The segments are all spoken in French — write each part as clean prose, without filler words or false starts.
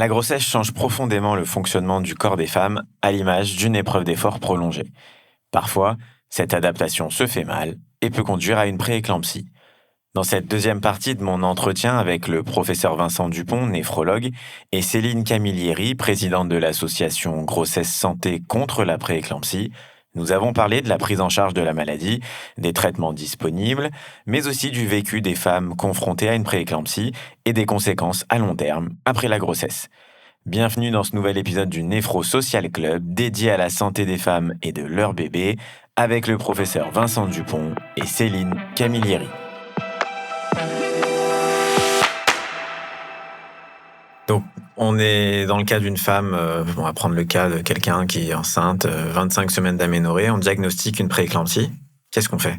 La grossesse change profondément le fonctionnement du corps des femmes à l'image d'une épreuve d'effort prolongée. Parfois, cette adaptation se fait mal et peut conduire à une prééclampsie. Dans cette deuxième partie de mon entretien avec le professeur Vincent Dupont, néphrologue, et Céline Camilleri, présidente de l'association Grossesse Santé contre la prééclampsie, nous avons parlé de la prise en charge de la maladie, des traitements disponibles, mais aussi du vécu des femmes confrontées à une prééclampsie et des conséquences à long terme après la grossesse. Bienvenue dans ce nouvel épisode du Néphro Social Club dédié à la santé des femmes et de leurs bébés avec le professeur Vincent Dupont et Céline Camilleri. Donc, on est dans le cas d'une femme, on va prendre le cas de quelqu'un qui est enceinte, 25 semaines d'aménorrhée, on diagnostique une prééclampsie. Qu'est-ce qu'on fait ?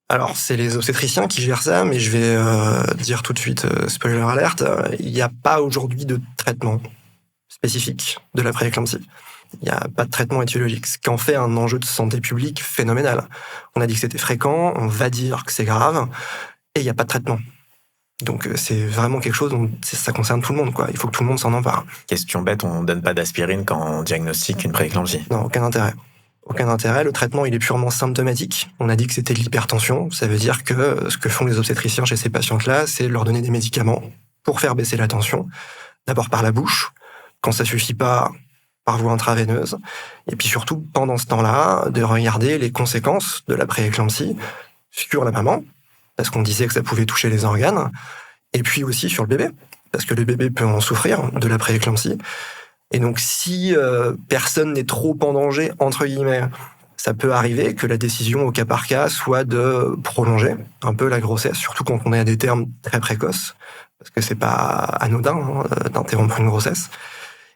Alors, c'est les obstétriciens qui gèrent ça, mais je vais dire tout de suite, spoiler alert, il n'y a pas aujourd'hui de traitement spécifique de la prééclampsie. Il n'y a pas de traitement étiologique, ce qui en fait un enjeu de santé publique phénoménal. On a dit que c'était fréquent, on va dire que c'est grave, et il n'y a pas de traitement. Donc c'est vraiment quelque chose, ça concerne tout le monde, quoi. Il faut que tout le monde s'en empare. Question bête, on ne donne pas d'aspirine quand on diagnostique une prééclampsie. Non, aucun intérêt. Aucun intérêt. Le traitement, il est purement symptomatique. On a dit que c'était de l'hypertension. Ça veut dire que ce que font les obstétriciens chez ces patientes-là, c'est leur donner des médicaments pour faire baisser la tension. D'abord par la bouche, quand ça suffit pas, par voie intraveineuse. Et puis surtout, pendant ce temps-là, de regarder les conséquences de la prééclampsie sur la maman, parce qu'on disait que ça pouvait toucher les organes, et puis aussi sur le bébé, parce que le bébé peut en souffrir de la prééclampsie. Et donc, si personne n'est trop en danger, entre guillemets, ça peut arriver que la décision au cas par cas soit de prolonger un peu la grossesse, surtout quand on est à des termes très précoces, parce que c'est pas anodin d'interrompre une grossesse.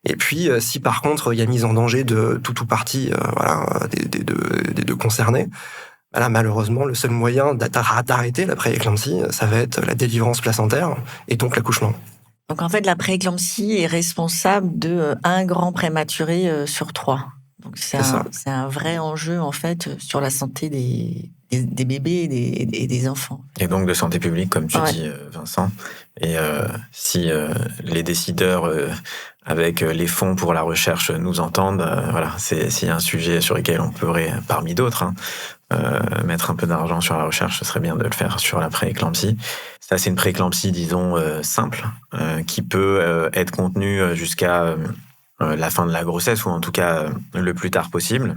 Et puis, si par contre, il y a mise en danger de tout ou partie des deux concernés, voilà, malheureusement, le seul moyen d'arrêter la prééclampsie, ça va être la délivrance placentaire et donc l'accouchement. Donc en fait, la prééclampsie est responsable de un grand prématuré sur 3. Donc c'est un vrai enjeu en fait sur la santé des bébés et des enfants. Et donc de santé publique, comme tu dis, Vincent. Et si les décideurs avec les fonds pour la recherche nous entendent, c'est un sujet sur lequel on pourrait, parmi d'autres, mettre un peu d'argent sur la recherche, ce serait bien de le faire sur la prééclampsie. Ça, c'est une prééclampsie, disons, simple, qui peut être contenue jusqu'à la fin de la grossesse, ou en tout cas le plus tard possible.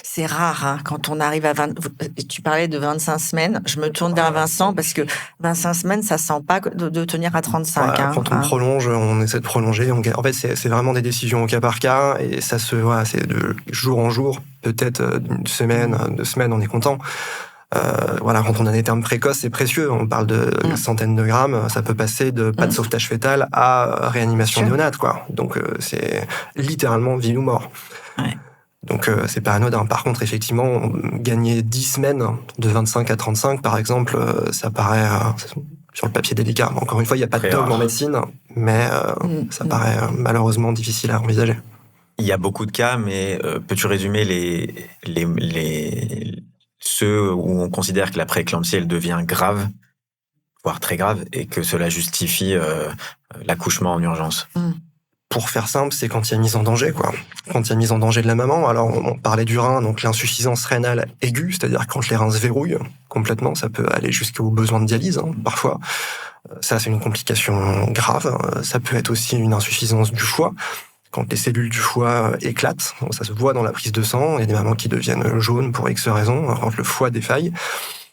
C'est rare, quand on arrive à 20... Tu parlais de 25 semaines, je me tourne vers Vincent, parce que 25 semaines, ça ne sent pas de tenir à 35. Quand on prolonge, on essaie de prolonger. En fait, c'est vraiment des décisions au cas par cas, et ça c'est de jour en jour, peut-être d'une semaine, 2 semaines, on est content. Quand on a des termes précoces, c'est précieux. On parle de centaines de grammes. Ça peut passer de pas de sauvetage fœtal à réanimation néonate, quoi. Donc, c'est littéralement vie ou mort. Ouais. Donc, c'est pas anodin. Par contre, effectivement, gagner 10 semaines de 25 à 35, par exemple, ça paraît sur le papier délicat. Encore une fois, il n'y a pas de dogme en médecine, mais ça paraît malheureusement difficile à envisager. Il y a beaucoup de cas, mais peux-tu résumer ceux où on considère que la prééclampsie, elle devient grave, voire très grave, et que cela justifie l'accouchement en urgence? Pour faire simple, c'est quand il y a mise en danger, quoi. Quand il y a mise en danger de la maman. Alors, on parlait du rein, donc l'insuffisance rénale aiguë, c'est-à-dire quand les reins se verrouillent complètement, ça peut aller jusqu'au besoin de dialyse, parfois. Ça, c'est une complication grave. Ça peut être aussi une insuffisance du foie. Quand les cellules du foie éclatent, ça se voit dans la prise de sang. Il y a des mamans qui deviennent jaunes pour X raisons, quand le foie défaille.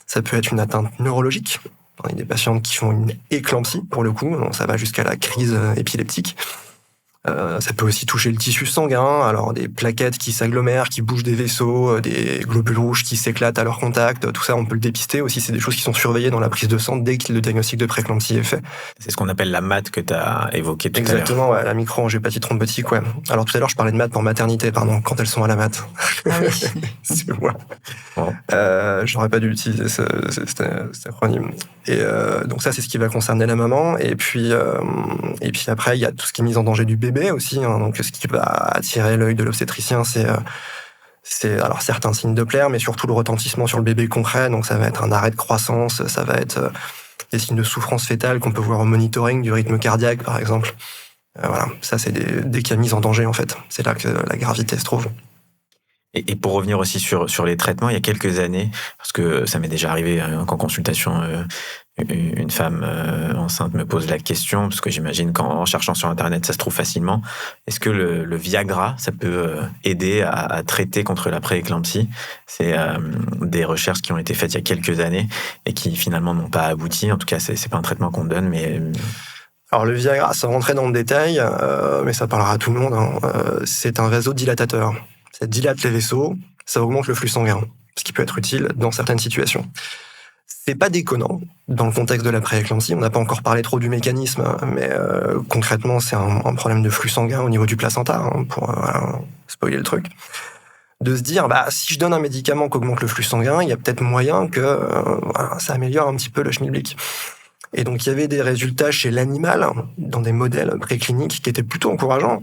Ça peut être une atteinte neurologique. Il y a des patientes qui font une éclampsie, pour le coup. Ça va jusqu'à la crise épileptique. Ça peut aussi toucher le tissu sanguin, alors des plaquettes qui s'agglomèrent, qui bougent des vaisseaux, des globules rouges qui s'éclatent à leur contact, tout ça on peut le dépister aussi, c'est des choses qui sont surveillées dans la prise de sang dès que le diagnostic de prééclampsie est fait. C'est ce qu'on appelle la MAT que tu as évoqué tout Exactement, la micro-angiopathiie thrombotique, ouais. Alors tout à l'heure je parlais de MAT pour maternité, pardon, quand elles sont à la MAT. Ah oui. C'est moi. Bon. J'aurais pas dû utiliser cet acronyme. Et donc ça c'est ce qui va concerner la maman, et puis après il y a tout ce qui est mise en danger du bébé aussi, donc ce qui va attirer l'œil de l'obstétricien, c'est alors certains signes Doppler, mais surtout le retentissement sur le bébé concret, donc ça va être un arrêt de croissance, ça va être des signes de souffrance fœtale qu'on peut voir au monitoring du rythme cardiaque, par exemple. Voilà, ça c'est dès qu'il y a mise en danger en fait. C'est là que la gravité se trouve. Et pour revenir aussi sur les traitements, il y a quelques années, parce que ça m'est déjà arrivé qu'en consultation, une femme enceinte me pose la question, parce que j'imagine qu'en cherchant sur Internet, ça se trouve facilement. Est-ce que le Viagra, ça peut aider à traiter contre la prééclampsie? C'est des recherches qui ont été faites il y a quelques années et qui finalement n'ont pas abouti. En tout cas, c'est pas un traitement qu'on donne, mais... Alors le Viagra, sans rentrer dans le détail, mais ça parlera à tout le monde, c'est un vasodilatateur. Ça dilate les vaisseaux, ça augmente le flux sanguin, ce qui peut être utile dans certaines situations. C'est pas déconnant dans le contexte de la prééclampsie. On n'a pas encore parlé trop du mécanisme, mais concrètement, c'est un problème de flux sanguin au niveau du placenta, pour spoiler le truc. De se dire, si je donne un médicament qui augmente le flux sanguin, il y a peut-être moyen que ça améliore un petit peu le schmilblick. Et donc, il y avait des résultats chez l'animal, dans des modèles précliniques, qui étaient plutôt encourageants.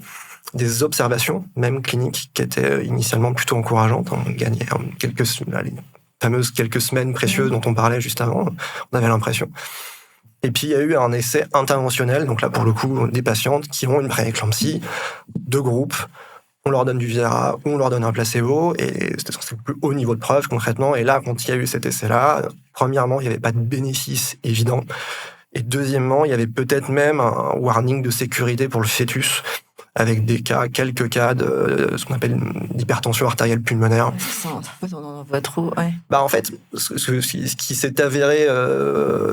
Des observations, même cliniques, qui étaient initialement plutôt encourageantes. On gagnait les fameuses quelques semaines précieuses dont on parlait juste avant, on avait l'impression. Et puis, il y a eu un essai interventionnel, donc là, pour le coup, des patientes qui ont une prééclampsie, deux groupes, on leur donne du Viagra ou on leur donne un placebo, et c'était le plus haut niveau de preuve, concrètement. Et là, quand il y a eu cet essai-là, premièrement, il n'y avait pas de bénéfice évident. Et deuxièmement, il y avait peut-être même un warning de sécurité pour le fœtus, avec quelques cas de ce qu'on appelle d'hypertension artérielle pulmonaire. En fait, on en voit trop, ouais. En fait, ce qui s'est avéré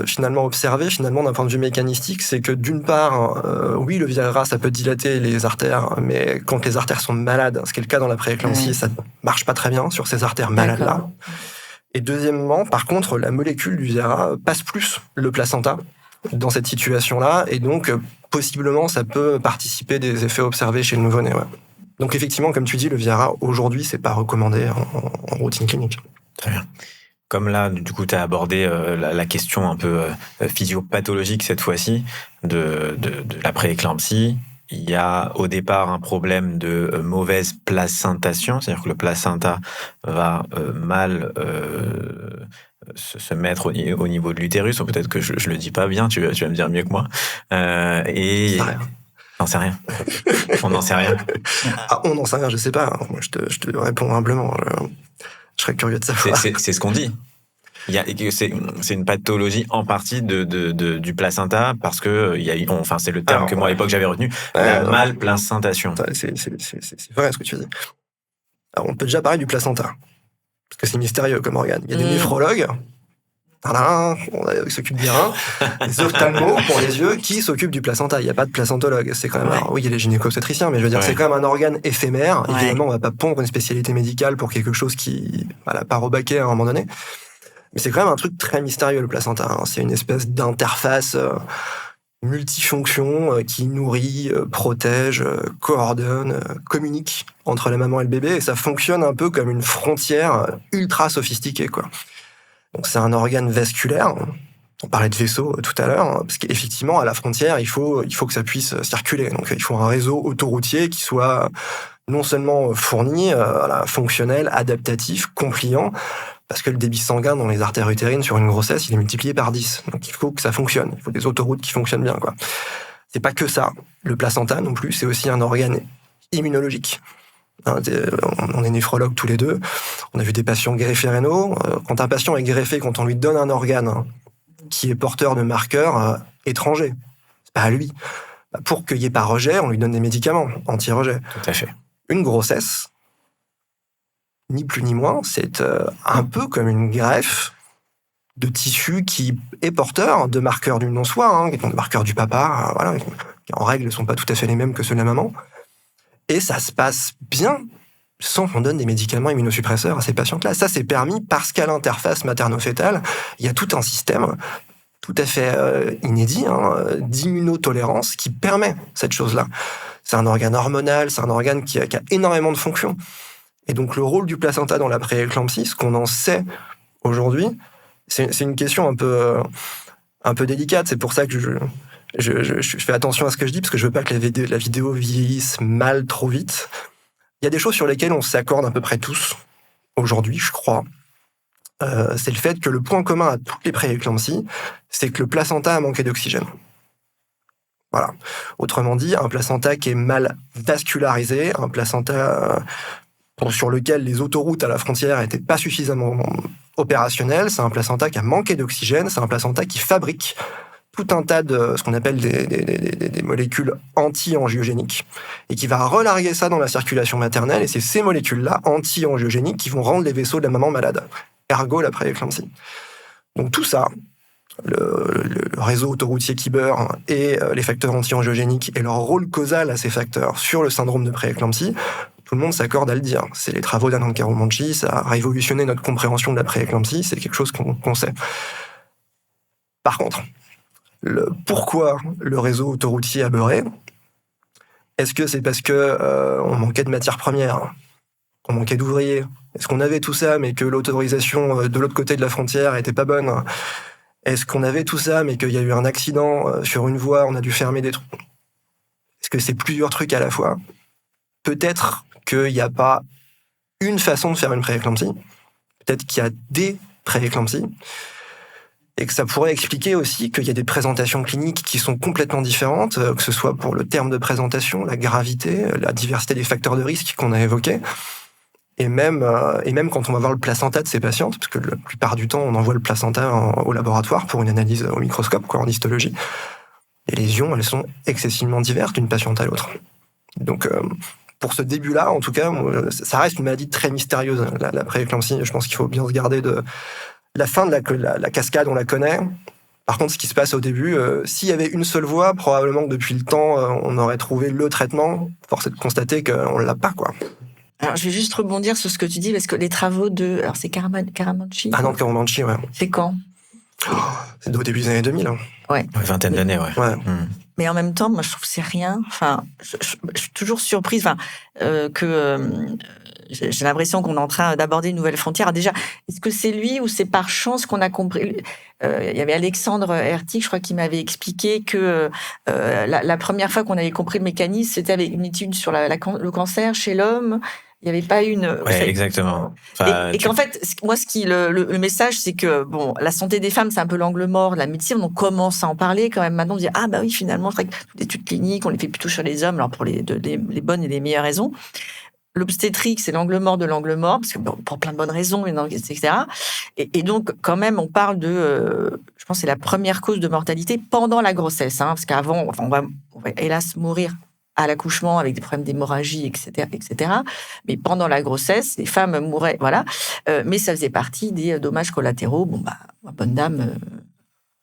finalement observé, d'un point de vue mécanistique, c'est que d'une part, oui, le Viagra, ça peut dilater les artères, mais quand les artères sont malades, ce qui est le cas dans la prééclampsie, ça ne marche pas très bien sur ces artères malades-là. Et deuxièmement, par contre, la molécule du Viagra passe plus le placenta dans cette situation-là, et donc possiblement ça peut participer des effets observés chez le nouveau-né. Ouais. Donc effectivement, comme tu dis, le Viagra aujourd'hui c'est pas recommandé en routine clinique. Très bien. Comme là, du coup, tu as abordé la question un peu physiopathologique cette fois-ci de la prééclampsie. Il y a au départ un problème de mauvaise placentation, c'est-à-dire que le placenta va mal se mettre au niveau de l'utérus, ou peut-être que je le dis pas bien, tu vas me dire mieux que moi. J'en sais rien. On n'en sait rien. On n'en sait rien, je sais pas. Moi, je te réponds humblement. Je serais curieux de savoir. C'est ce qu'on dit. C'est une pathologie en partie du placenta, parce que c'est le terme que moi à l'époque j'avais retenu, la malplacentation. C'est vrai ce que tu dis. Alors, on peut déjà parler du placenta, parce que c'est mystérieux comme organe. Il y a des néphrologues, qui s'occupent des reins, des ophtalmos pour les yeux, qui s'occupent du placenta. Il n'y a pas de placentologue. C'est quand même, oui, il y a les gynéco-obstétriciens, mais je veux dire, c'est quand même un organe éphémère. Ouais. Évidemment, on va pas pondre une spécialité médicale pour quelque chose qui, part au baquet à un moment donné. Mais c'est quand même un truc très mystérieux, le placenta. C'est une espèce d'interface multifonction qui nourrit, protège, coordonne, communique entre la maman et le bébé. Et ça fonctionne un peu comme une frontière ultra sophistiquée, quoi. Donc c'est un organe vasculaire. On parlait de vaisseau tout à l'heure, parce qu'effectivement, à la frontière, il faut que ça puisse circuler. Donc il faut un réseau autoroutier qui soit non seulement fourni, fonctionnel, adaptatif, compliant, parce que le débit sanguin dans les artères utérines sur une grossesse, il est multiplié par 10. Donc il faut que ça fonctionne. Il faut des autoroutes qui fonctionnent bien, quoi. C'est pas que ça. Le placenta non plus, c'est aussi un organe immunologique. On est néphrologues tous les deux. On a vu des patients greffés rénaux. Quand un patient est greffé, quand on lui donne un organe qui est porteur de marqueurs étrangers, c'est pas à lui. Pour qu'il n'y ait pas rejet, on lui donne des médicaments anti-rejet. Tout à fait. Une grossesse, ni plus ni moins, c'est un peu comme une greffe de tissu qui est porteur de marqueurs du non-soi, des marqueurs du papa, qui en règle ne sont pas tout à fait les mêmes que ceux de la maman. Et ça se passe bien sans qu'on donne des médicaments immunosuppresseurs à ces patientes-là. Ça, c'est permis parce qu'à l'interface materno-fétale, il y a tout un système tout à fait inédit d'immunotolérance qui permet cette chose-là. C'est un organe hormonal, c'est un organe qui a énormément de fonctions. Et donc, le rôle du placenta dans la prééclampsie, ce qu'on en sait aujourd'hui, c'est une question un peu délicate. C'est pour ça que je fais attention à ce que je dis, parce que je veux pas que la vidéo vieillisse mal trop vite. Il y a des choses sur lesquelles on s'accorde à peu près tous, aujourd'hui, je crois. C'est le fait que le point commun à toutes les prééclampsies, c'est que le placenta a manqué d'oxygène. Voilà. Autrement dit, un placenta qui est mal vascularisé, un placenta sur lequel les autoroutes à la frontière n'étaient pas suffisamment opérationnelles, c'est un placenta qui a manqué d'oxygène, c'est un placenta qui fabrique tout un tas de ce qu'on appelle des molécules anti-angiogéniques et qui va relarguer ça dans la circulation maternelle, et c'est ces molécules-là, anti-angiogéniques, qui vont rendre les vaisseaux de la maman malade, ergo la prééclampsie. Donc tout ça, le réseau autoroutier qui beurre et les facteurs anti-angiogéniques et leur rôle causal à ces facteurs sur le syndrome de prééclampsie, tout le monde s'accorde à le dire. C'est les travaux d'Anand Karumanchi, ça a révolutionné notre compréhension de la prééclampsie, c'est quelque chose qu'on sait. Par contre, pourquoi le réseau autoroutier a beurré? Est-ce que c'est parce que on manquait de matières premières, qu'on manquait d'ouvriers? Est-ce qu'on avait tout ça, mais que l'autorisation de l'autre côté de la frontière était pas bonne? Est-ce qu'on avait tout ça, mais qu'il y a eu un accident sur une voie, on a dû fermer des trucs? Est-ce que c'est plusieurs trucs à la fois? Peut-être qu'il n'y a pas une façon de faire une prééclampsie. Peut-être qu'il y a des prééclampsies. Et que ça pourrait expliquer aussi qu'il y a des présentations cliniques qui sont complètement différentes, que ce soit pour le terme de présentation, la gravité, la diversité des facteurs de risque qu'on a évoqués. Et même quand on va voir le placenta de ces patientes, parce que la plupart du temps, on envoie le placenta au laboratoire pour une analyse au microscope, en histologie, les lésions, elles sont excessivement diverses d'une patiente à l'autre. Donc, pour ce début-là, en tout cas, ça reste une maladie très mystérieuse, la prééclampsie. Je pense qu'il faut bien se garder de la fin de la cascade, on la connaît. Par contre, ce qui se passe au début, s'il y avait une seule voie, probablement que depuis le temps, on aurait trouvé le traitement. Force est de constater qu'on ne l'a pas, quoi. Alors, je vais juste rebondir sur ce que tu dis, parce que les travaux de... Alors, c'est Karumanchi? Ah non, Karumanchi, ouais. C'est quand? C'est au début des années 2000. Hein. Ouais. Une vingtaine d'années, ouais. Mais en même temps, moi, je trouve que c'est rien. Enfin, je suis toujours surprise que j'ai l'impression qu'on est en train d'aborder une nouvelle frontière. Alors déjà, est-ce que c'est lui ou c'est par chance qu'on a compris? Il y avait Alexandre Hertig, je crois, qui m'avait expliqué que la première fois qu'on avait compris le mécanisme, c'était avec une étude sur le cancer chez l'homme. Il n'y avait pas une... Oui, exactement. Enfin, et qu'en fait, moi, le message, c'est que bon, la santé des femmes, c'est un peu l'angle mort de la médecine. On commence à en parler quand même. Maintenant, on dit ah bah oui, finalement, c'est vrai que toutes les études cliniques, on les fait plutôt sur les hommes, alors pour les bonnes et les meilleures raisons. L'obstétrique, c'est l'angle mort de l'angle mort, parce que bon, pour plein de bonnes raisons, etc. Et donc, quand même, on parle de... je pense que c'est la première cause de mortalité pendant la grossesse. Hein, parce qu'avant, on va hélas mourir à l'accouchement avec des problèmes d'hémorragie, etc., etc. Mais pendant la grossesse, les femmes mouraient, voilà. Mais ça faisait partie des dommages collatéraux. Bon, bah, bonne dame...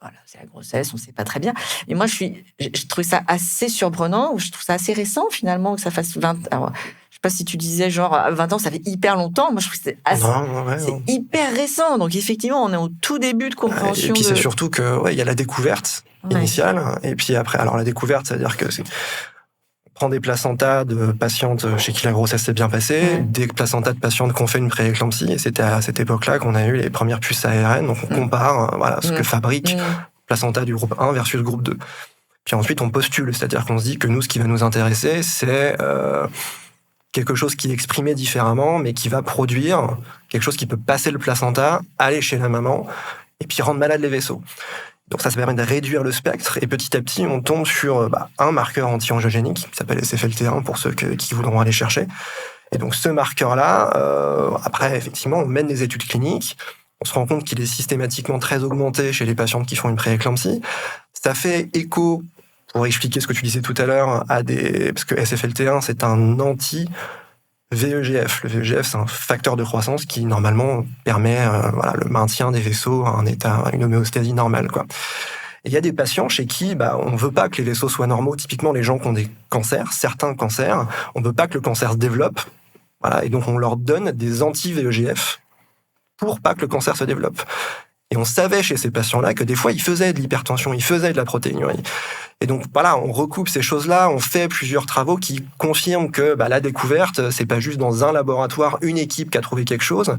voilà, c'est la grossesse, on ne sait pas très bien. Et moi, je trouve ça assez surprenant, je trouve ça assez récent, finalement, que ça fasse 20... Alors, je ne sais pas si tu disais, genre, 20 ans, ça fait hyper longtemps. Moi, je trouve que c'est hyper récent. Donc, effectivement, on est au tout début de compréhension. Et puis, c'est surtout que, il y a la découverte initiale. Et puis après, alors, la découverte, c'est-à-dire que on prend des placentas de patientes chez qui la grossesse s'est bien passée, des placentas de patientes qui ont fait une prééclampsie. Et c'était à cette époque-là qu'on a eu les premières puces ARN. Donc, on compare ce que fabrique placenta du groupe 1 versus groupe 2. Puis ensuite, on postule. C'est-à-dire qu'on se dit que nous, ce qui va nous intéresser, c'est quelque chose qui est exprimé différemment, mais qui va produire quelque chose qui peut passer le placenta, aller chez la maman, et puis rendre malade les vaisseaux. Donc ça permet de réduire le spectre, et petit à petit, on tombe sur un marqueur anti-angiogénique, qui s'appelle SFLT1, pour ceux qui voudront aller chercher. Et donc ce marqueur-là, après, effectivement, on mène des études cliniques, on se rend compte qu'il est systématiquement très augmenté chez les patientes qui font une prééclampsie. Ça fait écho, pour expliquer ce que tu disais tout à l'heure, parce que SFLT1, c'est un anti-VEGF. Le VEGF, c'est un facteur de croissance qui, normalement, permet le maintien des vaisseaux à un état, une homéostasie normale, quoi. Et il y a des patients chez qui on ne veut pas que les vaisseaux soient normaux. Typiquement, les gens qui ont des cancers, certains cancers, on ne veut pas que le cancer se développe. Voilà, et donc, on leur donne des anti-VEGF pour pas que le cancer se développe. Et on savait chez ces patients-là que des fois, ils faisaient de l'hypertension, ils faisaient de la protéinurie. Et donc, voilà, on recoupe ces choses-là, on fait plusieurs travaux qui confirment que la découverte, c'est pas juste dans un laboratoire, une équipe qui a trouvé quelque chose,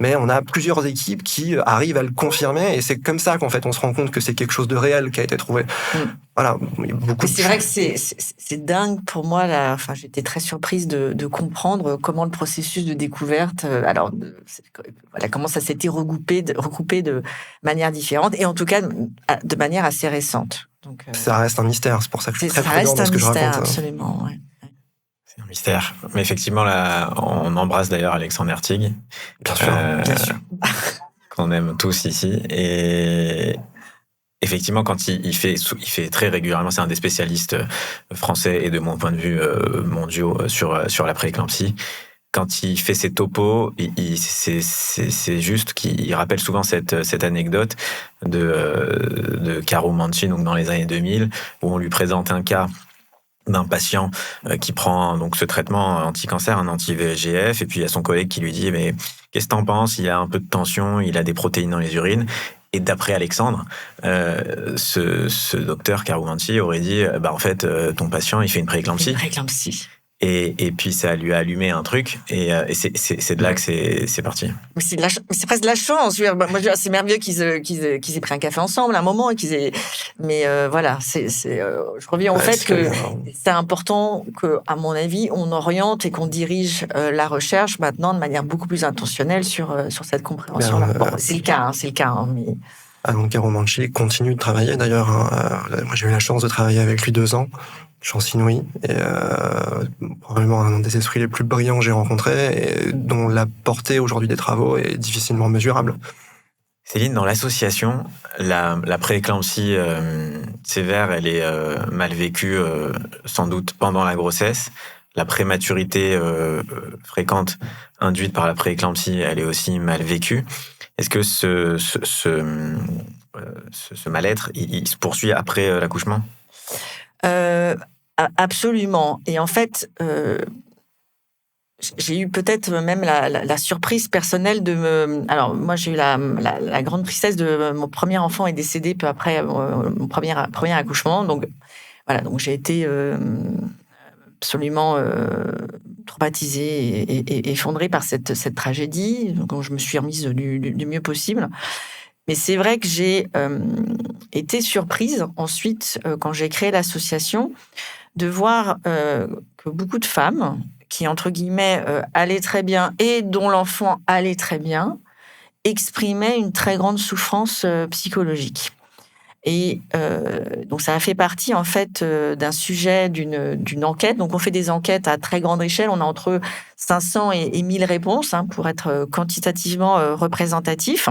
mais on a plusieurs équipes qui arrivent à le confirmer, et c'est comme ça qu'en fait, on se rend compte que c'est quelque chose de réel qui a été trouvé. Voilà, il y a beaucoup. C'est vrai que c'est dingue pour moi. Enfin, j'étais très surprise de comprendre comment le processus de découverte, comment ça s'était recoupé de manière différente, et en tout cas de manière assez récente. Donc, ça reste un mystère, c'est pour ça que je suis très prudent dans ce que je raconte. Absolument, ouais. C'est un mystère. Mais effectivement, là, on embrasse d'ailleurs Alexandre Hertig. Bien sûr. Qu'on aime tous ici. Et effectivement, quand il fait très régulièrement, c'est un des spécialistes français et de mon point de vue mondiaux sur la prééclampsie. Quand il fait ses topos, c'est juste qu'il rappelle souvent cette anecdote de Caro Manchi, donc dans les années 2000, où on lui présente un cas d'un patient qui prend donc ce traitement anti-cancer, un anti-VEGF, et puis il y a son collègue qui lui dit mais qu'est-ce que t'en penses, il a un peu de tension, il a des protéines dans les urines. Et d'après Alexandre, ce docteur Karoumanchi aurait dit en fait ton patient il fait une prééclampsie. Une prééclampsie. Et puis ça lui a allumé un truc et c'est de là que c'est parti. Mais c'est presque de la chance. Moi, c'est merveilleux qu'ils aient pris un café ensemble à un moment. Mais voilà, je reviens au fait que c'est important que, à mon avis, on oriente et qu'on dirige la recherche maintenant de manière beaucoup plus intentionnelle sur cette compréhension-là. Bon, c'est le cas. Mais... Donc, Karoumanchi continue de travailler. D'ailleurs, moi, j'ai eu la chance de travailler avec lui 2 ans. Chance inouïe, et probablement un des esprits les plus brillants que j'ai rencontrés, et dont la portée aujourd'hui des travaux est difficilement mesurable. Céline, dans l'association, la prééclampsie sévère, elle est mal vécue sans doute pendant la grossesse. La prématurité fréquente induite par la prééclampsie, elle est aussi mal vécue. Est-ce que ce mal-être, il se poursuit après l'accouchement ? Absolument. Et en fait, j'ai eu peut-être même la surprise personnelle de me... Alors, moi, j'ai eu la grande tristesse de... Mon premier enfant est décédé peu après mon premier accouchement. Donc, voilà, donc j'ai été absolument traumatisée et effondrée par cette tragédie. Donc, je me suis remise du mieux possible. Mais c'est vrai que j'ai été surprise ensuite, quand j'ai créé l'association, de voir que beaucoup de femmes qui, entre guillemets, allaient très bien et dont l'enfant allait très bien, exprimaient une très grande souffrance psychologique. Et donc, ça a fait partie, en fait, d'un sujet, d'une enquête. Donc, on fait des enquêtes à très grande échelle. On a entre 500 et 1000 réponses, pour être quantitativement représentatif.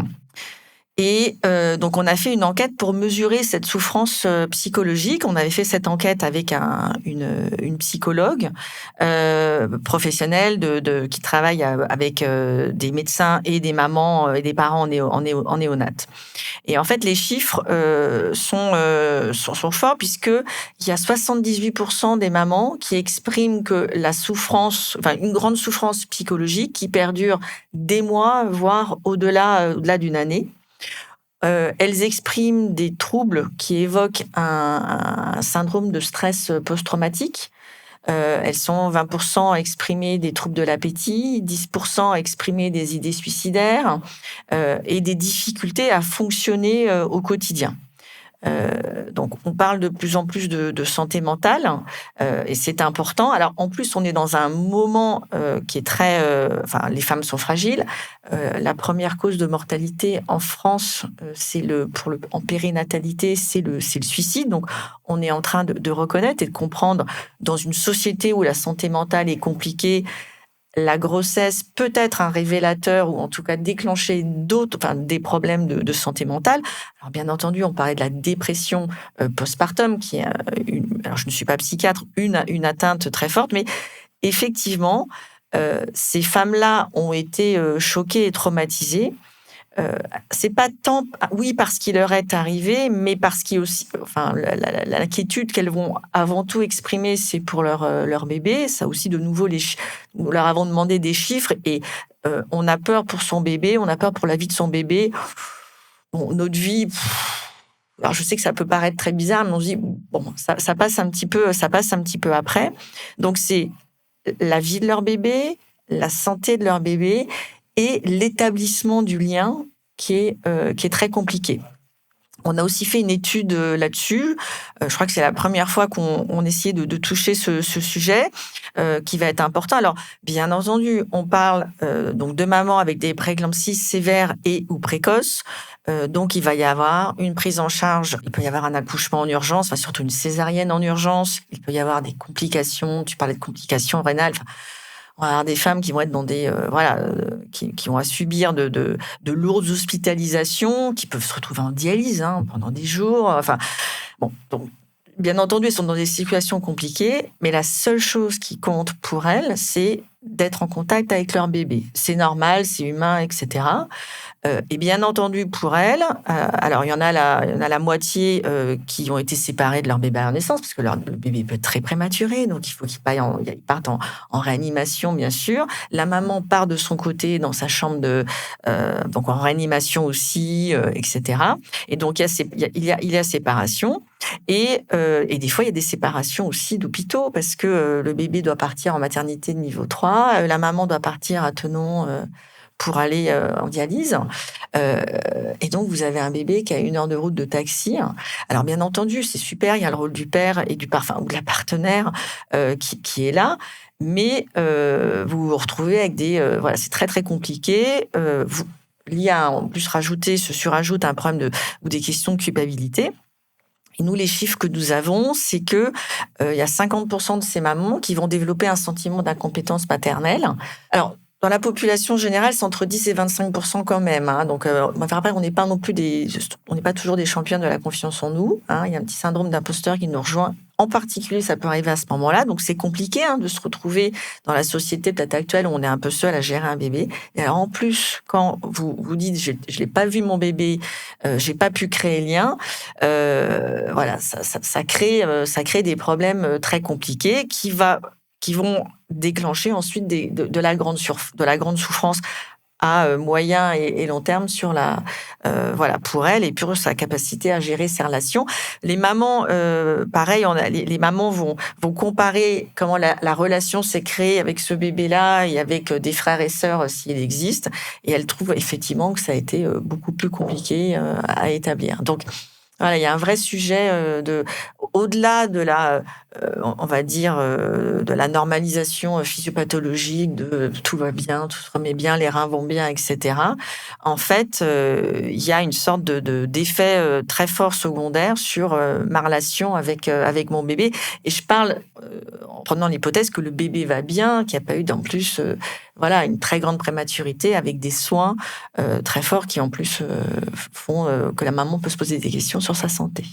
Et donc, on a fait une enquête pour mesurer cette souffrance psychologique. On avait fait cette enquête avec une psychologue professionnelle qui travaille avec des médecins et des mamans et des parents en néonat. Et en fait, les chiffres sont forts, puisqu'il y a 78% des mamans qui expriment que la souffrance, enfin une grande souffrance psychologique qui perdure des mois, voire au-delà d'une année. Elles expriment des troubles qui évoquent un syndrome de stress post-traumatique. Elles sont 20% à exprimer des troubles de l'appétit, 10% à exprimer des idées suicidaires et des difficultés à fonctionner au quotidien. Donc, on parle de plus en plus de santé mentale et c'est important. Alors, en plus, on est dans un moment qui est très... les femmes sont fragiles. La première cause de mortalité en France, en périnatalité, c'est le suicide. Donc, on est en train de reconnaître et de comprendre, dans une société où la santé mentale est compliquée, la grossesse peut être un révélateur, ou en tout cas déclencher des problèmes de santé mentale. Alors, bien entendu, on parlait de la dépression postpartum, qui est alors je ne suis pas psychiatre, une atteinte très forte, mais effectivement, ces femmes-là ont été choquées et traumatisées. C'est pas tant, oui, parce qu'il leur est arrivé, mais parce qu'il y a aussi, l'inquiétude qu'elles vont avant tout exprimer, c'est pour leur bébé. Ça aussi, de nouveau, nous leur avons demandé des chiffres et on a peur pour son bébé, on a peur pour la vie de son bébé. Bon, notre vie. Alors, je sais que ça peut paraître très bizarre, mais on se dit bon, ça passe un petit peu après. Donc, c'est la vie de leur bébé, la santé de leur bébé et l'établissement du lien qui est très compliqué. On a aussi fait une étude là-dessus. Je crois que c'est la première fois qu'on essayait de toucher ce sujet qui va être important. Alors, bien entendu, on parle donc de mamans avec des prééclampsies sévères et ou précoces. Donc, il va y avoir une prise en charge. Il peut y avoir un accouchement en urgence, enfin, surtout une césarienne en urgence. Il peut y avoir des complications. Tu parlais de complications rénales. Enfin, on va avoir des femmes qui vont être dans des qui vont subir de lourdes hospitalisations, qui peuvent se retrouver en dialyse pendant des jours. Enfin, bon, donc bien entendu, elles sont dans des situations compliquées, mais la seule chose qui compte pour elles, c'est d'être en contact avec leur bébé. C'est normal, c'est humain, etc. Et bien entendu, pour elles, alors il y en a la moitié qui ont été séparés de leur bébé à la naissance, parce que le bébé peut être très prématuré, donc il faut qu'ils partent en réanimation, bien sûr. La maman part de son côté dans sa chambre donc en réanimation aussi, etc. Et donc il y a séparation. Et des fois, il y a des séparations aussi d'hôpitaux, parce que le bébé doit partir en maternité de niveau 3, la maman doit partir à Thonon pour aller en dialyse. Et donc, vous avez un bébé qui a 1 heure de route de taxi. Alors, bien entendu, c'est super, il y a le rôle du père et ou de la partenaire qui est là, mais vous vous retrouvez avec c'est très, très compliqué. Il y a en plus se surajoute un problème ou des questions de culpabilité. Et nous, les chiffres que nous avons, c'est que il y a 50% de ces mamans qui vont développer un sentiment d'incompétence maternelle. Alors, dans la population générale, c'est entre 10 et 25% quand même. Donc, après, on n'est pas toujours des championnes de la confiance en nous. Il y a un petit syndrome d'imposteur qui nous rejoint. En particulier, ça peut arriver à ce moment-là. Donc, c'est compliqué de se retrouver dans la société peut-être actuelle où on est un peu seul à gérer un bébé. Et alors, en plus, quand vous vous dites, je l'ai pas vu mon bébé, j'ai pas pu créer le lien, ça crée des problèmes très compliqués qui vont déclencher ensuite de la grande souffrance à moyen et long terme sur pour elle et pour sa capacité à gérer ses relations. Les mamans, pareil, les mamans vont comparer comment la relation s'est créée avec ce bébé-là et avec des frères et sœurs s'il existe, et elles trouvent effectivement que ça a été beaucoup plus compliqué à établir. Donc, voilà, il y a un vrai sujet au-delà de on va dire, de la normalisation physiopathologique, de tout va bien, tout se remet bien, les reins vont bien, etc. En fait, il y a une sorte d'effet très fort secondaire sur ma relation avec mon bébé. Et je parle en prenant l'hypothèse que le bébé va bien, qu'il n'y a pas eu en plus une très grande prématurité avec des soins très forts qui en plus font que la maman peut se poser des questions sur sa santé.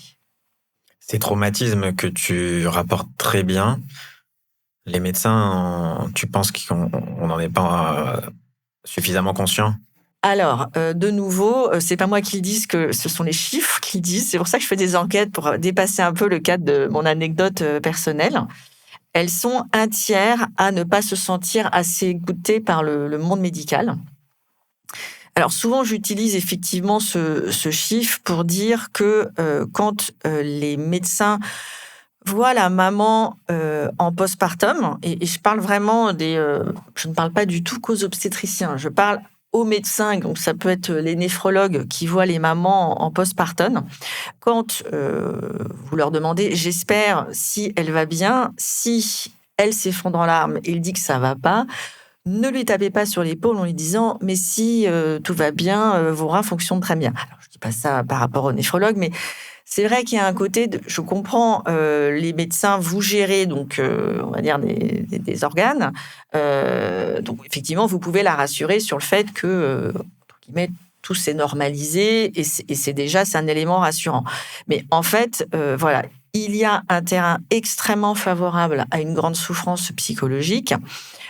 Ces traumatismes que tu rapportes très bien, les médecins, tu penses qu'on n'en est pas suffisamment conscient ? Alors, de nouveau, c'est pas moi qui le dis, que ce sont les chiffres qui le disent. C'est pour ça que je fais des enquêtes pour dépasser un peu le cadre de mon anecdote personnelle. Elles sont 1/3 à ne pas se sentir assez écoutées par le monde médical. Alors souvent, j'utilise effectivement ce chiffre pour dire que quand les médecins voient la maman en postpartum, et je parle vraiment je ne parle pas du tout qu'aux obstétriciens, je parle aux médecins, donc ça peut être les néphrologues qui voient les mamans en postpartum. Quand vous leur demandez, j'espère si elle va bien, si elle s'effondre en larmes et il dit que ça va pas, ne lui tapez pas sur l'épaule en lui disant « mais si tout va bien, vos reins fonctionnent très bien ». Alors, je dis pas ça par rapport au néphrologue, mais c'est vrai qu'il y a un côté, je comprends, les médecins, vous gérez donc, on va dire, des organes. Donc, effectivement, vous pouvez la rassurer sur le fait que, entre guillemets, tout s'est normalisé et c'est un élément rassurant. Mais en fait, il y a un terrain extrêmement favorable à une grande souffrance psychologique.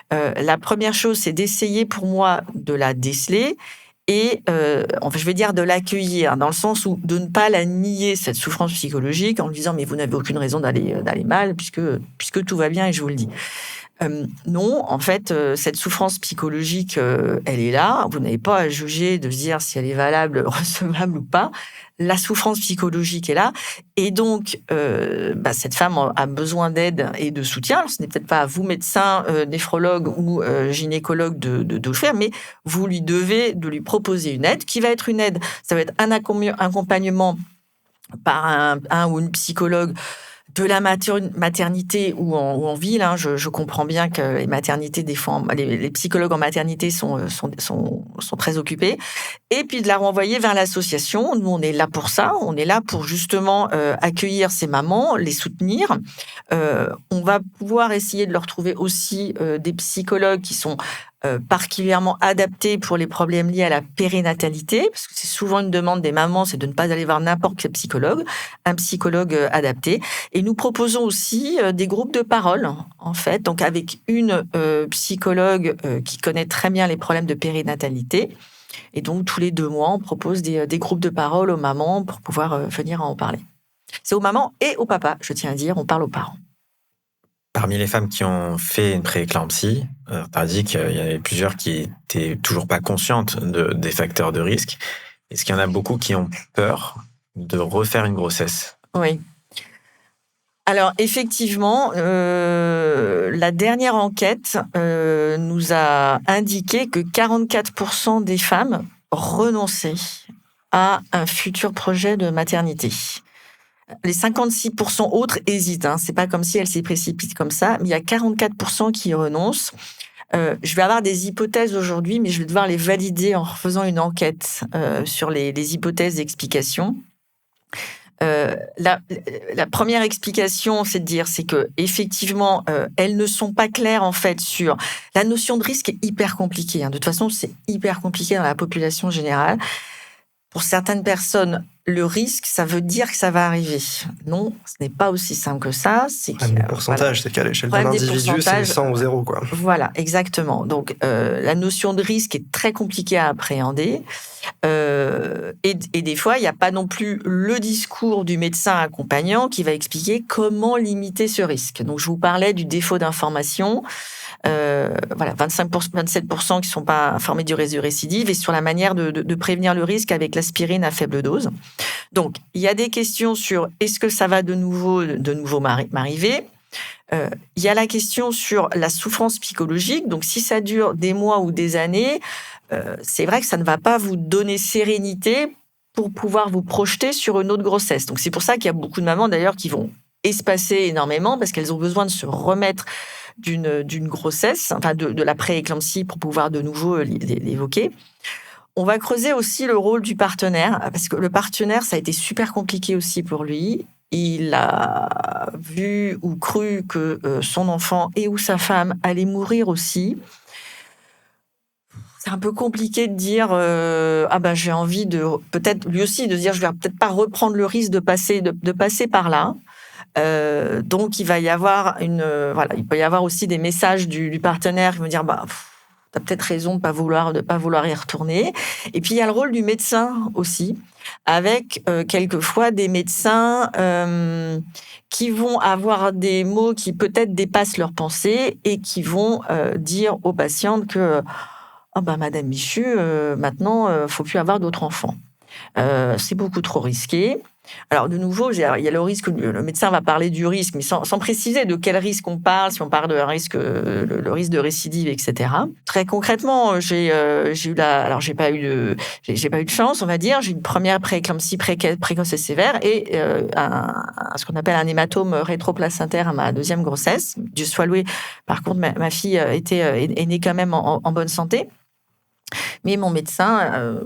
La première chose, c'est d'essayer pour moi de la déceler et, je vais dire de l'accueillir, dans le sens où de ne pas la nier, cette souffrance psychologique, en lui disant « mais vous n'avez aucune raison d'aller mal, puisque tout va bien et je vous le dis ». Non, en fait, cette souffrance psychologique, elle est là. Vous n'avez pas à juger de se dire si elle est valable, recevable ou pas. La souffrance psychologique est là. Et donc, cette femme a besoin d'aide et de soutien. Alors, ce n'est peut-être pas à vous, médecin, néphrologue ou gynécologue, de le faire, mais vous lui devez de lui proposer une aide qui va être une aide. Ça va être un accompagnement par un ou une psychologue de la maternité ou en ville. Je comprends bien que les maternités, des fois, les psychologues en maternité sont très occupés. Et puis de la renvoyer vers l'association. Nous, on est là pour ça. On est là pour justement accueillir ces mamans, les soutenir. On va pouvoir essayer de leur trouver aussi des psychologues qui sont particulièrement adaptés pour les problèmes liés à la périnatalité, parce que c'est souvent une demande des mamans, c'est de ne pas aller voir n'importe quel psychologue, un psychologue adapté. Et nous proposons aussi des groupes de parole, en fait, donc avec une psychologue qui connaît très bien les problèmes de périnatalité. Et donc, tous les 2 mois, on propose des groupes de parole aux mamans pour pouvoir venir en parler. C'est aux mamans et aux papas, je tiens à dire, on parle aux parents. Parmi les femmes qui ont fait une prééclampsie, tu as dit qu'il y en avait plusieurs qui n'étaient toujours pas conscientes des facteurs de risque. Est-ce qu'il y en a beaucoup qui ont peur de refaire une grossesse ? Oui. Alors, effectivement, la dernière enquête nous a indiqué que 44% des femmes renonçaient à un futur projet de maternité. Les 56% autres hésitent. C'est pas comme si elles s'y précipitent comme ça, mais il y a 44% qui renoncent. Je vais avoir des hypothèses aujourd'hui, mais je vais devoir les valider en faisant une enquête sur les hypothèses d'explication. La première explication, c'est que effectivement, elles ne sont pas claires en fait sur la notion de risque est hyper compliquée. De toute façon, c'est hyper compliqué dans la population générale. Pour certaines personnes, le risque, ça veut dire que ça va arriver. Non, ce n'est pas aussi simple que ça. C'est le pourcentage, c'est qu'à l'échelle d'un individu, c'est 100 ou 0, quoi. Voilà, exactement. Donc, la notion de risque est très compliquée à appréhender. Et des fois, il n'y a pas non plus le discours du médecin accompagnant qui va expliquer comment limiter ce risque. Donc, je vous parlais du défaut d'information. 27% qui ne sont pas informés du risque de récidive et sur la manière de prévenir le risque avec l'aspirine à faible dose. Donc, il y a des questions sur est-ce que ça va de nouveau m'arriver. Il y a la question sur la souffrance psychologique. Donc, si ça dure des mois ou des années, c'est vrai que ça ne va pas vous donner sérénité pour pouvoir vous projeter sur une autre grossesse. Donc, c'est pour ça qu'il y a beaucoup de mamans, d'ailleurs, qui vont espacer énormément parce qu'elles ont besoin de se remettre d'une grossesse, enfin de la prééclampsie pour pouvoir de nouveau l'évoquer. On va creuser aussi le rôle du partenaire, parce que le partenaire, ça a été super compliqué aussi pour lui. Il a vu ou cru que son enfant et ou sa femme allaient mourir aussi. C'est un peu compliqué de dire j'ai envie de peut-être lui aussi de dire je vais peut-être pas reprendre le risque de passer par là. Donc il va y avoir il peut y avoir aussi des messages du partenaire qui vont dire t'as peut-être raison de pas vouloir y retourner. Et puis il y a le rôle du médecin aussi, avec quelquefois des médecins qui vont avoir des mots qui peut-être dépassent leurs pensées et qui vont dire aux patientes que Madame Michu, maintenant faut plus avoir d'autres enfants. C'est beaucoup trop risqué. Alors, de nouveau, il y a le risque, le médecin va parler du risque, mais sans préciser de quel risque on parle, si on parle de risque, le risque de récidive, etc. Très concrètement, j'ai eu j'ai pas eu de chance, on va dire. J'ai eu une première prééclampsie précoce et sévère et ce qu'on appelle un hématome rétroplacentaire à ma deuxième grossesse. Dieu soit loué. Par contre, ma fille est née quand même en bonne santé. Mais mon médecin,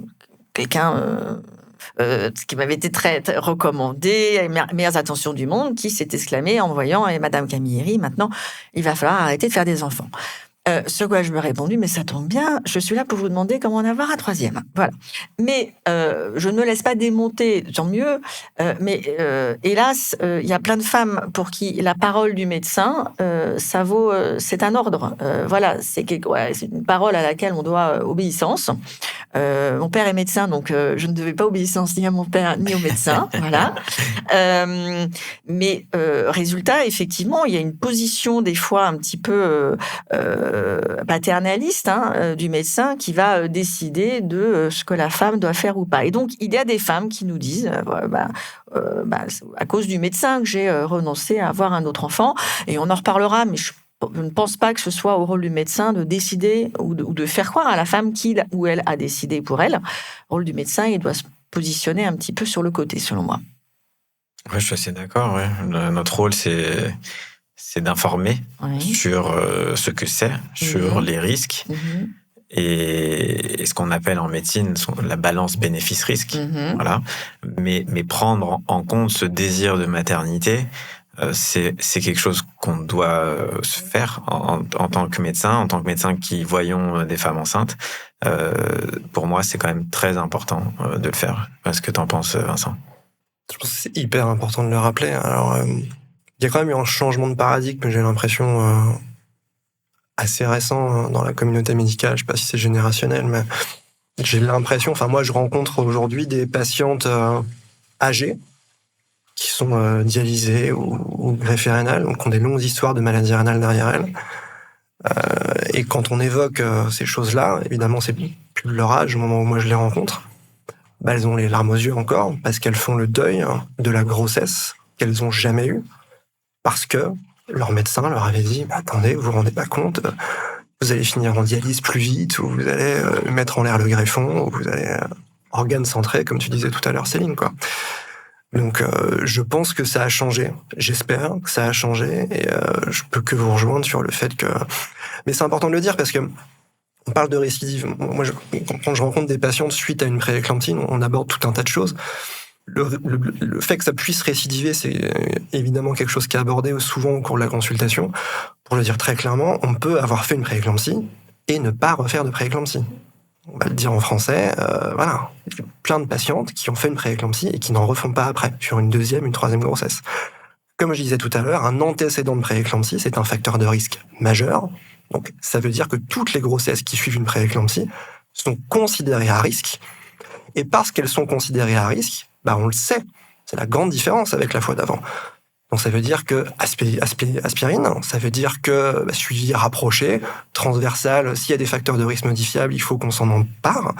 ce qui m'avait été très, très recommandé, meilleures attentions du monde, qui s'est exclamé en voyant Madame Camilleri, maintenant, il va falloir arrêter de faire des enfants. Ce quoi je me répondu, mais ça tombe bien, je suis là pour vous demander comment en avoir un troisième. Voilà. Mais je ne me laisse pas démonter, tant mieux. Mais hélas, il y a plein de femmes pour qui la parole du médecin, ça vaut, c'est un ordre. Voilà, c'est une parole à laquelle on doit obéissance. Mon père est médecin, donc je ne devais pas obéissance ni à mon père ni au médecin. Voilà. Mais résultat, effectivement, il y a une position des fois un petit peu paternaliste du médecin qui va décider de ce que la femme doit faire ou pas. Et donc, il y a des femmes qui nous disent à cause du médecin que j'ai renoncé à avoir un autre enfant. Et on en reparlera, mais je ne pense pas que ce soit au rôle du médecin de décider ou de faire croire à la femme qu'il ou elle a décidé pour elle. Le rôle du médecin, il doit se positionner un petit peu sur le côté, selon moi. Ouais, je suis assez d'accord. Ouais. Notre rôle, c'est d'informer sur ce que c'est, sur les risques. Et ce qu'on appelle en médecine la balance bénéfice-risque. Voilà. Mais prendre en compte ce désir de maternité, c'est quelque chose qu'on doit se faire en tant que médecin qui voyons des femmes enceintes. Pour moi, c'est quand même très important de le faire. Est-ce que tu en penses, Vincent? Je pense que c'est hyper important de le rappeler. Alors, il y a quand même eu un changement de paradigme, j'ai l'impression, assez récent dans la communauté médicale. Je sais pas si c'est générationnel, mais j'ai l'impression, moi je rencontre aujourd'hui des patientes âgées qui sont dialysées ou greffées rénales, donc qui ont des longues histoires de maladies rénales derrière elles. Et quand on évoque ces choses-là, évidemment c'est plus de leur âge au moment où moi je les rencontre, elles ont les larmes aux yeux encore, parce qu'elles font le deuil de la grossesse qu'elles ont jamais eue, parce que leur médecin leur avait dit attendez, vous vous rendez pas compte, vous allez finir en dialyse plus vite, ou vous allez mettre en l'air le greffon, ou vous allez organe centré, comme tu disais tout à l'heure, Céline, quoi. Donc, je pense que ça a changé. J'espère que ça a changé, et je peux que vous rejoindre sur le fait que. Mais c'est important de le dire parce que on parle de récidive. Moi, quand je rencontre des patientes suite à une prééclampsie, on aborde tout un tas de choses. Le fait que ça puisse récidiver, c'est évidemment quelque chose qui est abordé souvent au cours de la consultation. Pour le dire très clairement, on peut avoir fait une prééclampsie et ne pas refaire de prééclampsie. On va le dire en français, voilà. Il y a plein de patientes qui ont fait une prééclampsie et qui n'en refont pas après, sur une deuxième, une troisième grossesse. Comme je disais tout à l'heure, un antécédent de prééclampsie, c'est un facteur de risque majeur. Donc, ça veut dire que toutes les grossesses qui suivent une prééclampsie sont considérées à risque. Et parce qu'elles sont considérées à risque, on le sait. C'est la grande différence avec la fois d'avant. Donc ça veut dire que aspirine, ça veut dire que suivi rapproché, transversal, s'il y a des facteurs de risque modifiables, il faut qu'on s'en empare.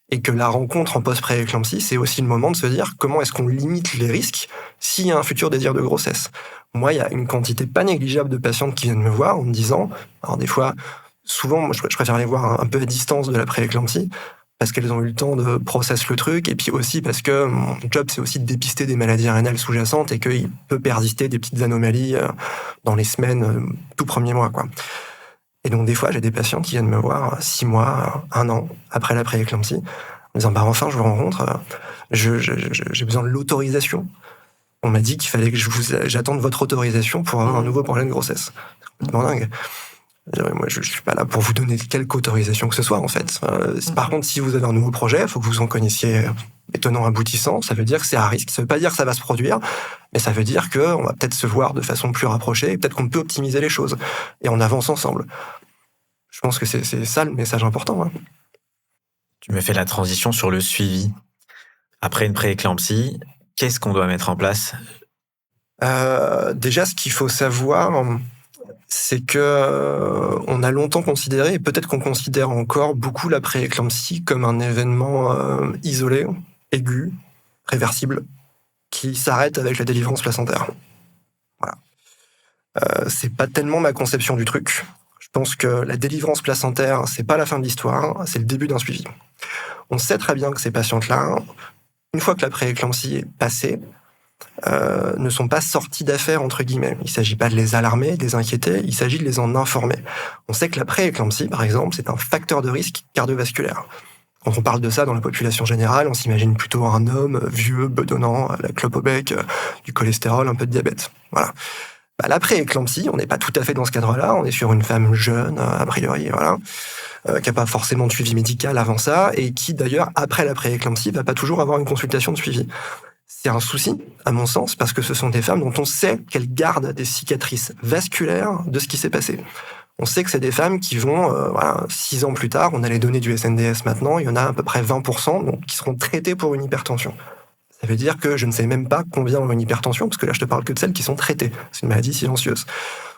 Et que la rencontre en post-prééclampsie, c'est aussi le moment de se dire comment est-ce qu'on limite les risques s'il y a un futur désir de grossesse. Moi, il y a une quantité pas négligeable de patientes qui viennent me voir en me disant, alors des fois, souvent, moi, je préfère les voir un peu à distance de la prééclampsie, parce qu'elles ont eu le temps de processer le truc, et puis aussi parce que mon job, c'est aussi de dépister des maladies rénales sous-jacentes et qu'il peut persister des petites anomalies dans les semaines, tout premier mois, quoi. Et donc, des fois, j'ai des patients qui viennent me voir 6 mois, 1 an après la prééclampsie, en me disant, enfin, je vous rencontre, j'ai besoin de l'autorisation. On m'a dit qu'il fallait que j'attende votre autorisation pour avoir un nouveau projet de grossesse. C'est complètement dingue. Moi, je suis pas là pour vous donner quelque autorisation que ce soit, en fait. Par contre, si vous avez un nouveau projet, il faut que vous en connaissiez les tenants aboutissants. Ça veut dire que c'est à risque. Ça veut pas dire que ça va se produire, mais ça veut dire qu'on va peut-être se voir de façon plus rapprochée et peut-être qu'on peut optimiser les choses. Et on avance ensemble. Je pense que c'est ça le message important. Hein. Tu me fais la transition sur le suivi. Après une prééclampsie, qu'est-ce qu'on doit mettre en place ? Déjà, ce qu'il faut savoir, c'est que on a longtemps considéré, et peut-être qu'on considère encore beaucoup la prééclampsie comme un événement isolé, aigu, réversible, qui s'arrête avec la délivrance placentaire. Voilà. C'est pas tellement ma conception du truc. Je pense que la délivrance placentaire, c'est pas la fin de l'histoire, c'est le début d'un suivi. On sait très bien que ces patientes-là, une fois que la prééclampsie est passée, ne sont pas sortis d'affaires, entre guillemets. Il ne s'agit pas de les alarmer, de les inquiéter, il s'agit de les en informer. On sait que la prééclampsie, par exemple, c'est un facteur de risque cardiovasculaire. Quand on parle de ça dans la population générale, on s'imagine plutôt un homme vieux, bedonnant, la clope au bec, du cholestérol, un peu de diabète. Voilà. La prééclampsie, on n'est pas tout à fait dans ce cadre-là, on est sur une femme jeune, a priori, voilà, qui n'a pas forcément de suivi médical avant ça, et qui, d'ailleurs, après la prééclampsie, va pas toujours avoir une consultation de suivi. C'est un souci, à mon sens, parce que ce sont des femmes dont on sait qu'elles gardent des cicatrices vasculaires de ce qui s'est passé. On sait que c'est des femmes qui vont, 6 ans plus tard, on a les données du SNDS maintenant, il y en a à peu près 20% donc, qui seront traitées pour une hypertension. Ça veut dire que je ne sais même pas combien ont une hypertension, parce que là, je te parle que de celles qui sont traitées. C'est une maladie silencieuse.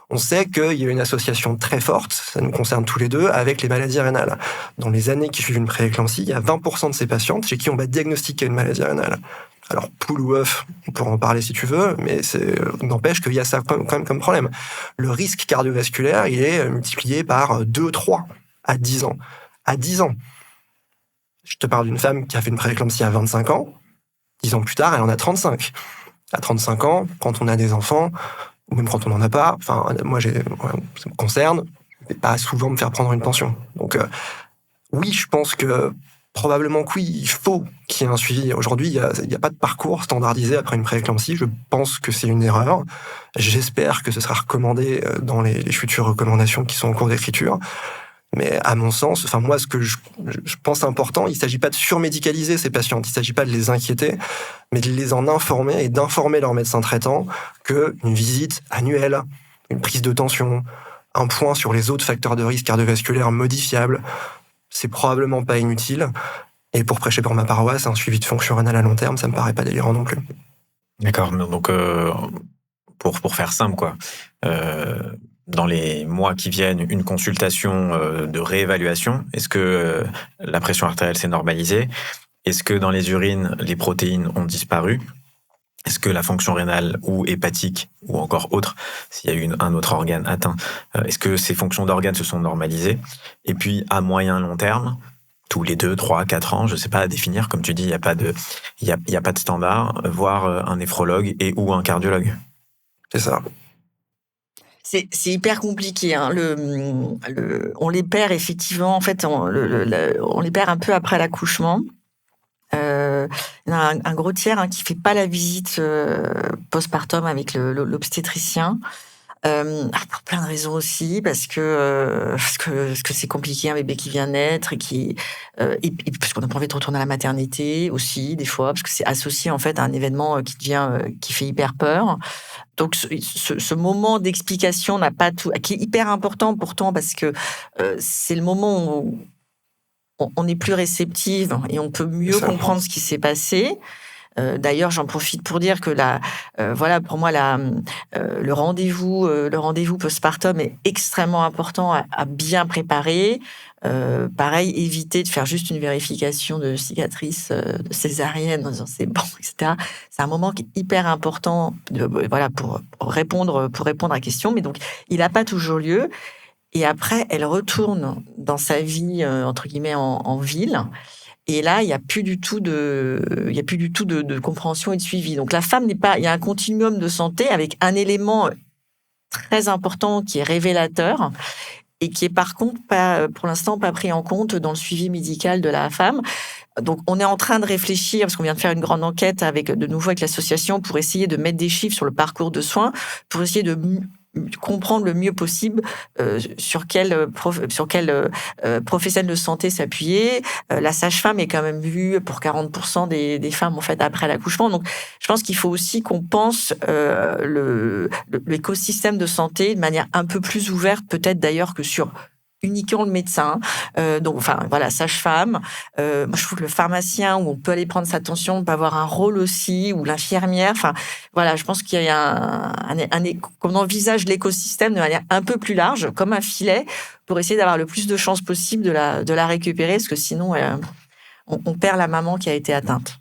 On sait qu'il y a une association très forte, ça nous concerne tous les deux, avec les maladies rénales. Dans les années qui suivent une prééclampsie, il y a 20% de ces patientes chez qui on va diagnostiquer une maladie rénale. Alors, poule ou œuf, on pourra en parler si tu veux, mais n'empêche qu'il y a ça quand même comme problème. Le risque cardiovasculaire, il est multiplié par 2, 3 à 10 ans. À 10 ans. Je te parle d'une femme qui a fait une prééclampsie à 25 ans, 10 ans plus tard, elle en a 35. À 35 ans, quand on a des enfants, ou même quand on n'en a pas, enfin, moi, ça me concerne, je vais pas souvent me faire prendre une pension. Donc, oui, je pense que probablement que oui, il faut qu'il y ait un suivi. Aujourd'hui, il y a pas de parcours standardisé après une prééclampsie. Je pense que c'est une erreur. J'espère que ce sera recommandé dans les futures recommandations qui sont en cours d'écriture. Mais à mon sens, enfin moi, ce que je pense important, il ne s'agit pas de surmédicaliser ces patientes, il ne s'agit pas de les inquiéter, mais de les en informer et d'informer leur médecin traitant qu'une visite annuelle, une prise de tension, un point sur les autres facteurs de risque cardiovasculaire modifiables, c'est probablement pas inutile. Et pour prêcher pour ma paroisse, un suivi de fonction rénale à long terme, ça me paraît pas délirant non plus. D'accord, donc pour faire simple, quoi. Dans les mois qui viennent, une consultation de réévaluation. Est-ce que la pression artérielle s'est normalisée? Est-ce que dans les urines, les protéines ont disparu? Est-ce que la fonction rénale ou hépatique, ou encore autre, s'il y a eu un autre organe atteint, est-ce que ces fonctions d'organes se sont normalisées? Et puis, à moyen long terme, tous les 2, 3, 4 ans, je ne sais pas à définir, comme tu dis, il n'y a pas de standard, voir un néphrologue et ou un cardiologue. C'est ça. C'est hyper compliqué. Hein. On les perd effectivement. En fait, on les perd un peu après l'accouchement. Il y a un gros tiers qui fait pas la visite postpartum avec l'obstétricien. Pour plein de raisons aussi, parce que c'est compliqué, un bébé qui vient naître et parce qu'on n'a pas envie de retourner à la maternité aussi des fois, parce que c'est associé en fait à un événement qui fait hyper peur. Donc ce moment d'explication n'a pas tout, qui est hyper important pourtant, parce que c'est le moment où on est plus réceptive et on peut mieux comprendre ce qui s'est passé. D'ailleurs, j'en profite pour dire que pour moi, le rendez-vous postpartum est extrêmement important à bien préparer. Pareil, éviter de faire juste une vérification de cicatrice de césarienne en disant c'est bon, etc. C'est un moment qui est hyper important pour répondre à la question. Mais donc, il n'a pas toujours lieu. Et après, elle retourne dans sa vie, entre guillemets, en ville. Et là, il n'y a plus du tout de compréhension et de suivi. Donc, la femme il y a un continuum de santé avec un élément très important qui est révélateur et qui est par contre pour l'instant pas pris en compte dans le suivi médical de la femme. Donc, on est en train de réfléchir, parce qu'on vient de faire une grande enquête avec l'association pour essayer de mettre des chiffres sur le parcours de soins, pour essayer de comprendre le mieux possible sur quel professionnel de santé s'appuyer. La sage-femme est quand même vue pour 40% des femmes en fait après l'accouchement. Donc, je pense qu'il faut aussi qu'on pense l'écosystème de santé de manière un peu plus ouverte, peut-être d'ailleurs que sur uniquement le médecin. Sage-femme. Moi, je trouve que le pharmacien, où on peut aller prendre sa tension, peut avoir un rôle aussi, ou l'infirmière. Enfin, voilà, je pense qu'il y a qu'on envisage l'écosystème de manière un peu plus large, comme un filet, pour essayer d'avoir le plus de chances possible de la récupérer, parce que sinon, on perd la maman qui a été atteinte.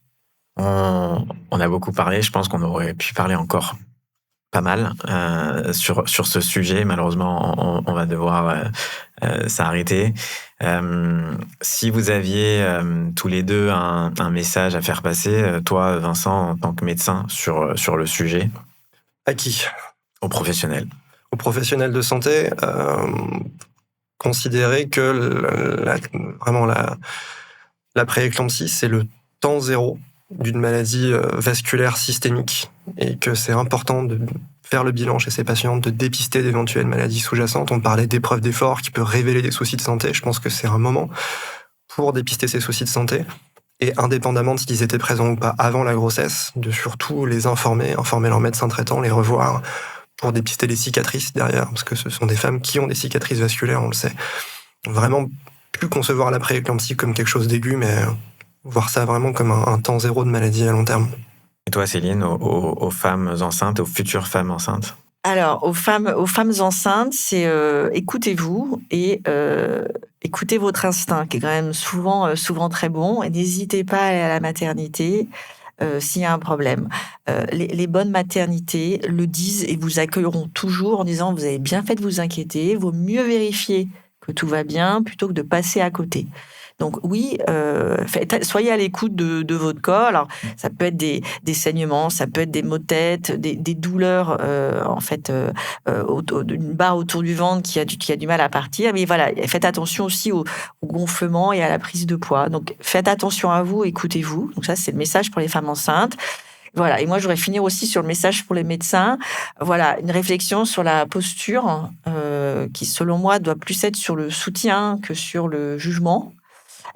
On a beaucoup parlé, je pense qu'on aurait pu parler encore pas mal sur ce sujet. Malheureusement, on va devoir s'arrêter. Si vous aviez tous les deux un message à faire passer, toi, Vincent, en tant que médecin, sur le sujet. À qui? Aux professionnels. Aux professionnels de santé, considérer que la prééclampsie, c'est le temps zéro d'une maladie vasculaire systémique, et que c'est important de faire le bilan chez ces patientes, de dépister d'éventuelles maladies sous-jacentes. On parlait d'épreuves d'effort qui peut révéler des soucis de santé. Je pense que c'est un moment pour dépister ces soucis de santé, et indépendamment de s'ils étaient présents ou pas avant la grossesse, de surtout les informer leur médecin traitant, les revoir pour dépister les cicatrices derrière, parce que ce sont des femmes qui ont des cicatrices vasculaires, on le sait. Vraiment, plus concevoir la prééclampsie comme quelque chose d'aigu, mais voir ça vraiment comme un temps zéro de maladie à long terme. Et toi, Céline, aux femmes enceintes, aux futures femmes enceintes? Alors, aux femmes enceintes, c'est écoutez-vous et écoutez votre instinct, qui est quand même souvent très bon. Et n'hésitez pas à aller à la maternité s'il y a un problème. Les bonnes maternités le disent et vous accueilleront toujours en disant vous avez bien fait de vous inquiéter, il vaut mieux vérifier que tout va bien, plutôt que de passer à côté. Donc oui, soyez à l'écoute de votre corps. Alors ça peut être des saignements, ça peut être des maux de tête, des douleurs d'une barre autour du ventre qui a du mal à partir. Mais voilà, faites attention aussi au gonflement et à la prise de poids. Donc faites attention à vous, écoutez-vous. Donc ça c'est le message pour les femmes enceintes. Voilà, et moi je voudrais finir aussi sur le message pour les médecins. Voilà, une réflexion sur la posture qui selon moi doit plus être sur le soutien que sur le jugement.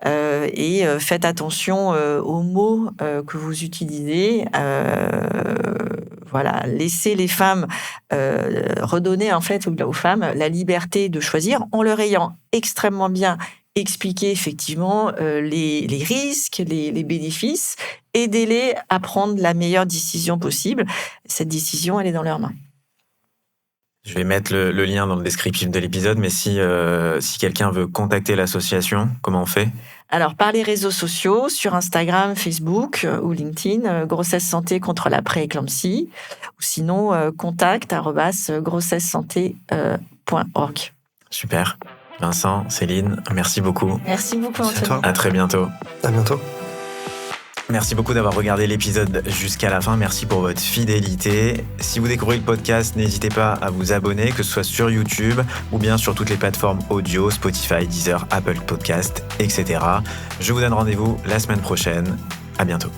Et faites attention aux mots que vous utilisez. Voilà, laissez les femmes redonner en fait aux femmes la liberté de choisir en leur ayant extrêmement bien expliqué effectivement les risques, les bénéfices, aidez-les à prendre la meilleure décision possible. Cette décision, elle est dans leurs mains. Je vais mettre le lien dans le descriptif de l'épisode, mais si quelqu'un veut contacter l'association, comment on fait ? Alors, par les réseaux sociaux, sur Instagram, Facebook ou LinkedIn, Grossesse Santé contre la pré-éclampsie, ou sinon, contact@grossessesanté.org. Super. Vincent, Céline, merci beaucoup. Merci beaucoup, Anthony. À très bientôt. À bientôt. Merci beaucoup d'avoir regardé l'épisode jusqu'à la fin. Merci pour votre fidélité. Si vous découvrez le podcast, n'hésitez pas à vous abonner, que ce soit sur YouTube ou bien sur toutes les plateformes audio, Spotify, Deezer, Apple Podcast, etc. Je vous donne rendez-vous la semaine prochaine. À bientôt.